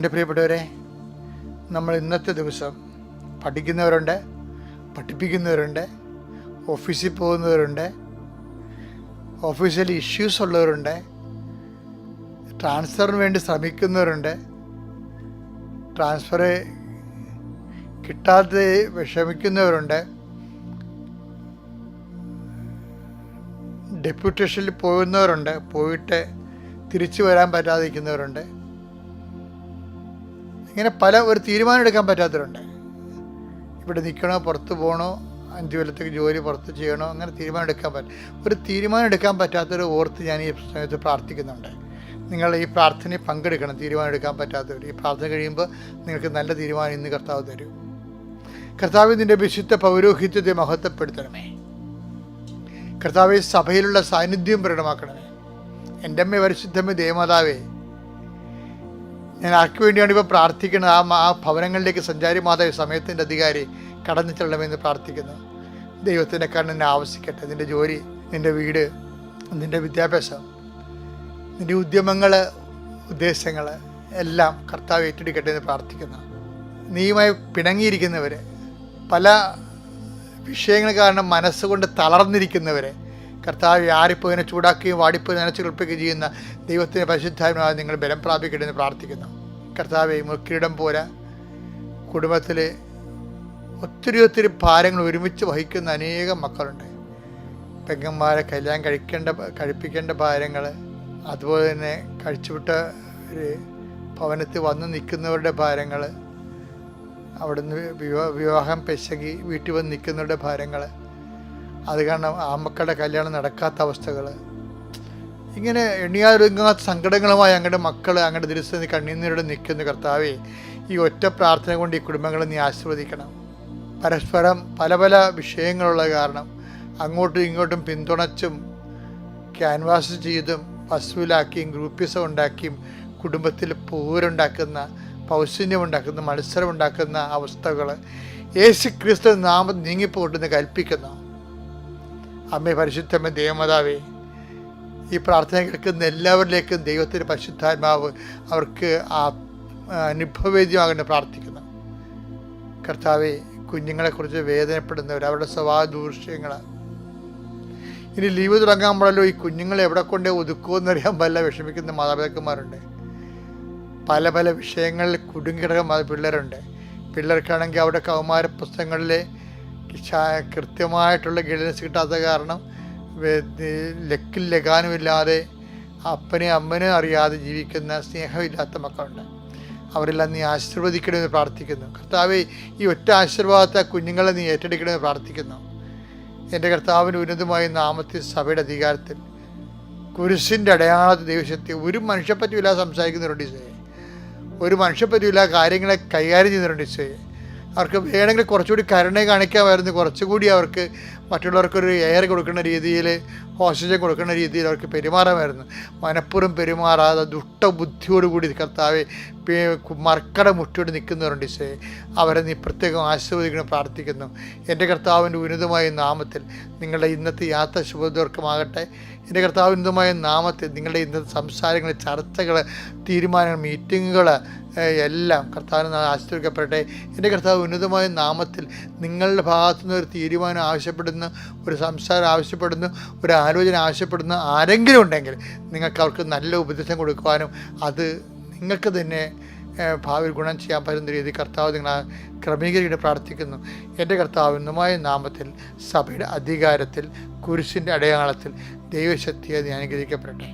എൻ്റെ പ്രിയപ്പെട്ടവരെ, നമ്മൾ ഇന്നത്തെ ദിവസം പഠിക്കുന്നവരുണ്ട്, പഠിപ്പിക്കുന്നവരുണ്ട്, ഓഫീസിൽ പോകുന്നവരുണ്ട്, ഓഫീസിൽ ഇഷ്യൂസ് ഉള്ളവരുണ്ട്, ട്രാൻസ്ഫറിന് വേണ്ടി ശ്രമിക്കുന്നവരുണ്ട്, ട്രാൻസ്ഫർ കിട്ടാതെ വിഷമിക്കുന്നവരുണ്ട്, ഡെപ്യൂട്ടേഷനിൽ പോകുന്നവരുണ്ട്, പോയിട്ട് തിരിച്ചു വരാൻ പറ്റാതിരിക്കുന്നവരുണ്ട്. ഇങ്ങനെ ഒരു തീരുമാനം എടുക്കാൻ പറ്റാത്തവരുണ്ട്. ഇവിടെ നിൽക്കണോ, പുറത്ത് പോകണോ, 5 കൊല്ലത്തേക്ക് ജോലി പുറത്ത് ചെയ്യണോ, അങ്ങനെ തീരുമാനം എടുക്കാൻ പറ്റാത്തവർ ഓർത്ത് ഞാൻ ഈ സമയത്ത് പ്രാർത്ഥിക്കുന്നുണ്ട്. നിങ്ങൾ ഈ പ്രാർത്ഥനയിൽ പങ്കെടുക്കണം. തീരുമാനം എടുക്കാൻ പറ്റാത്തവർ ഈ പ്രാർത്ഥന കഴിയുമ്പോൾ നിങ്ങൾക്ക് നല്ല തീരുമാനം ഇന്ന് കർത്താവ് തരും. കർത്താവ് നിൻ്റെ വിശുദ്ധ പൗരോഹിത്യത്തെ മഹത്വപ്പെടുത്തണമേ. കർത്താവ് സഭയിലുള്ള സാന്നിധ്യം പ്രകടമാക്കണമേ. എൻ്റെ അമ്മ പരിശുദ്ധമ്മ ദേവമാതാവേ, ഞാൻ ആർക്ക് വേണ്ടിയാണ് ഇപ്പോൾ പ്രാർത്ഥിക്കുന്നത്? ആ ഭവനങ്ങളിലേക്ക് സഞ്ചാരി മാതാവ് സമയത്തിൻ്റെ അധികാരി കടന്നു ചെല്ലണമെന്ന് പ്രാർത്ഥിക്കുന്നു. ദൈവത്തിൻ്റെ കണ്ണിനെ ആവശ്യിക്കട്ടെ. നിൻ്റെ ജോലി, നിൻ്റെ വീട്, നിൻ്റെ വിദ്യാഭ്യാസം, നിൻ്റെ ഉദ്യമങ്ങൾ, ഉദ്ദേശങ്ങൾ എല്ലാം കർത്താവ് ഏറ്റെടുക്കട്ടെ എന്ന് പ്രാർത്ഥിക്കുന്നു. നീയുമായി പിണങ്ങിയിരിക്കുന്നവർ, പല വിഷയങ്ങൾ കാരണം മനസ്സുകൊണ്ട് തളർന്നിരിക്കുന്നവരെ കർത്താവ് ആരിപ്പോയിനെ ചൂടാക്കുകയും വാടിപ്പോയി നനച്ച് കുളിപ്പിക്കുകയും ചെയ്യുന്ന ദൈവത്തിൻ്റെ പരിശുദ്ധാത്മാവ് നിങ്ങൾ ബലം പ്രാപിക്കട്ടെ എന്ന് പ്രാർത്ഥിക്കുന്നു. കർത്താവെ, മുക്കിടം പോരാ കുടുംബത്തിൽ ഒത്തിരി ഭാരങ്ങൾ ഒരുമിച്ച് വഹിക്കുന്ന അനേകം മക്കളുണ്ട്. പെങ്ങന്മാരെ കല്യാണം കഴിപ്പിക്കേണ്ട ഭാരങ്ങൾ, അതുപോലെ തന്നെ കഴിച്ചുവിട്ട ഒരു ഭവനത്തിൽ വന്ന് നിൽക്കുന്നവരുടെ ഭാരങ്ങൾ, അവിടുന്ന് വിവാഹം പെശകി വീട്ടിൽ വന്ന് നിൽക്കുന്നവരുടെ ഭാരങ്ങൾ, അത് കാരണം ആ മക്കളുടെ കല്യാണം നടക്കാത്ത അവസ്ഥകൾ, ഇങ്ങനെ എണ്ണിയാലൊരുങ്ങാത്ത സങ്കടങ്ങളുമായി അങ്ങയുടെ മക്കൾ അങ്ങയുടെ ദിവസം കണ്ണീരോടെ നിൽക്കുന്ന കർത്താവേ, ഈ ഒറ്റ പ്രാർത്ഥന കൊണ്ട് ഈ കുടുംബങ്ങളെ നീ ആശീർവദിക്കണം. പരസ്പരം പല വിഷയങ്ങളുള്ള കാരണം അങ്ങോട്ടും ഇങ്ങോട്ടും പിന്തുണച്ചും ക്യാൻവാസ് ചെയ്തും വസൂലാക്കിയും ഗ്രൂപ്പിസം ഉണ്ടാക്കിയും കുടുംബത്തിൽ പോരുണ്ടാക്കുന്ന, പൗശന്യമുണ്ടാക്കുന്ന, മത്സരമുണ്ടാക്കുന്ന അവസ്ഥകൾ യേശു ക്രിസ്തു നാമം നീങ്ങിപ്പോട്ടെന്ന് കൽപ്പിക്കുന്നു. അമ്മേ പരിശുദ്ധമ്മ ദേവമാതാവേ, ഈ പ്രാർത്ഥന കേൾക്കുന്ന എല്ലാവരിലേക്കും ദൈവത്തിൻ്റെ പരിശുദ്ധാത്മാവ് അവർക്ക് അനുഭവവേദ്യമാകണമെന്ന് പ്രാർത്ഥിക്കുന്നു. കർത്താവെ, കുഞ്ഞുങ്ങളെക്കുറിച്ച് വേദനപ്പെടുന്നവർ, അവരുടെ സ്വഭാവ ദൂഷ്യങ്ങൾ, ഇനി ലീവ് തുടങ്ങാമ്പോഴല്ലോ ഈ കുഞ്ഞുങ്ങളെ എവിടെ കൊണ്ടേ ഒതുക്കുമെന്നറിയാൻ വിഷമിക്കുന്ന മാതാപിതാക്കന്മാരുണ്ട്. പല വിഷയങ്ങളിൽ കുടുങ്ങിക്കിടക്കുന്ന പിള്ളേരുണ്ട്. പിള്ളേർക്കാണെങ്കിൽ അവിടെ കൗമാര പുസ്തകങ്ങളിലെ കൃത്യമായിട്ടുള്ള ഗൈഡൻസ് കിട്ടാത്ത കാരണം ലക്കിൽ ലഗാനുമില്ലാതെ അപ്പനെയും അമ്മനെയും അറിയാതെ ജീവിക്കുന്ന സ്നേഹമില്ലാത്ത മക്കളുണ്ട്. അവരെല്ലാം നീ ആശീർവദിക്കണമെന്ന് പ്രാർത്ഥിക്കുന്നു. കർത്താവെ, ഈ ഒറ്റ ആശീർവാദത്തെ കുഞ്ഞുങ്ങളെ നീ ഏറ്റെടുക്കണമെന്ന് പ്രാർത്ഥിക്കുന്നു. എൻ്റെ കർത്താവിൻ്റെ ഉന്നതമായ നാമത്തിൽ സഭയുടെ അധികാരത്തിൽ കുരിശിൻ്റെ അടയാളത്തിൽ ദൈവശക്തി ഒരു മനുഷ്യപ്പറ്റിയില്ല സംസാരിക്കുന്നവരുണ്ട് ഈശോയെ. ഒരു മനുഷ്യപ്പറ്റിയില്ല കാര്യങ്ങളെ കൈകാര്യം ചെയ്യുന്നവരുണ്ട് ഈശോയെ. അവർക്ക് വേണമെങ്കിൽ കുറച്ചുകൂടി കരുണ കാണിക്കാമായിരുന്നു. കുറച്ചുകൂടി അവർക്ക് മറ്റുള്ളവർക്കൊരു എയർ കൊടുക്കുന്ന രീതിയിൽ, ഓക്സിജൻ കൊടുക്കുന്ന രീതിയിൽ അവർക്ക് പെരുമാറാമായിരുന്നു. മനഃപൂർവ്വം പെരുമാറാതെ ദുഷ്ടബുദ്ധിയോടുകൂടി കർത്താവെ മർക്കട മുറ്റോട് നിൽക്കുന്നവരുണ്ട് ഈശോയെ. അവരെ നീ പ്രത്യേകം ആശീർവദിക്കണം പ്രാർത്ഥിക്കുന്നു. എൻ്റെ കർത്താവിൻ്റെ ഉന്നതമായ നാമത്തിൽ നിങ്ങളുടെ ഇന്നത്തെ യാത്ര ശുഭദീർഘമാകട്ടെ. എൻ്റെ കർത്താവിൻ്റെ ഉന്നതമായ നാമത്തിൽ നിങ്ങളുടെ ഇന്നത്തെ സംസാരങ്ങൾ, ചർച്ചകൾ, തീരുമാനങ്ങൾ, മീറ്റിങ്ങുകൾ എല്ലാം കർത്താവിന് ആശീർവദിക്കപ്പെടട്ടെ. എൻ്റെ കർത്താവ് ഉന്നതമായ നാമത്തിൽ നിങ്ങളുടെ ഭാഗത്തുനിന്ന് ഒരു തീരുമാനം ആവശ്യപ്പെടുന്ന, ഒരു സംസാരം ആവശ്യപ്പെടുന്നു, ഒരു ആലോചന ആവശ്യപ്പെടുന്ന ആരെങ്കിലും ഉണ്ടെങ്കിൽ നിങ്ങൾക്ക് അവർക്ക് നല്ല ഉപദേശം കൊടുക്കുവാനും അത് നിങ്ങൾക്ക് തന്നെ ഭാവിയിൽ ഗുണം ചെയ്യാൻ പറ്റുന്ന രീതിയിൽ കർത്താവ് നിങ്ങളെ ക്രമീകരിക്കാൻ പ്രാർത്ഥിക്കുന്നു. എൻ്റെ കർത്താവിനുമായ നാമത്തിൽ സഭയുടെ അധികാരത്തിൽ കുരിശിൻ്റെ അടയാളത്തിൽ ദൈവശക്തിയെ അനുഗ്രഹിക്കപ്പെടട്ടെ.